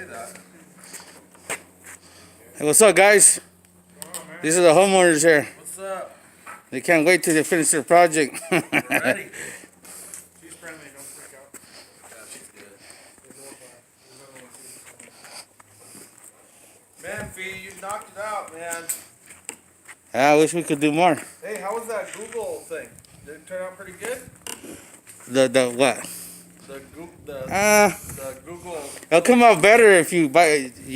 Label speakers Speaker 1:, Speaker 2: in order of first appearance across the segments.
Speaker 1: say that.
Speaker 2: Hey, what's up, guys? These are the homeowners here.
Speaker 1: What's up?
Speaker 2: They can't wait till they finish their project.
Speaker 1: We're ready.
Speaker 3: She's friendly, don't freak out.
Speaker 1: Yeah, she's good.
Speaker 3: There's
Speaker 1: Man, Fee, you knocked it out, man.
Speaker 2: I wish we could do more.
Speaker 1: Hey, how was that Google thing? Did it turn out pretty good?
Speaker 2: The what?
Speaker 1: The Google.
Speaker 2: It'll come out better if you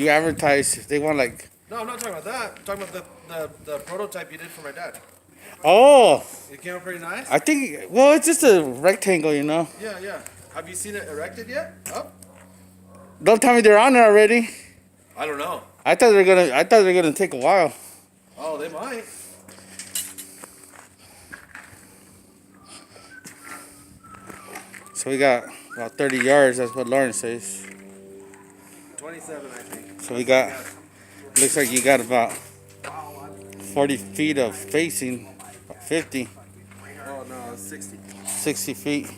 Speaker 2: advertise. If they want like.
Speaker 1: No, I'm not talking about that. I'm talking about the prototype you did for my dad.
Speaker 2: Oh,
Speaker 1: It came out pretty nice.
Speaker 2: I think. Well, it's just a rectangle, you know.
Speaker 1: Yeah, yeah. Have you seen it erected yet? Up?
Speaker 2: Don't tell me they're on there already.
Speaker 1: I don't know.
Speaker 2: I thought they were gonna take a while.
Speaker 1: Oh, they might.
Speaker 2: So we got about 30 yards. That's what Lauren says.
Speaker 1: 27, I think.
Speaker 2: So we got. Looks like you got about 40 feet of spacing. 50,
Speaker 1: Oh no, it's 60.
Speaker 2: 60 feet.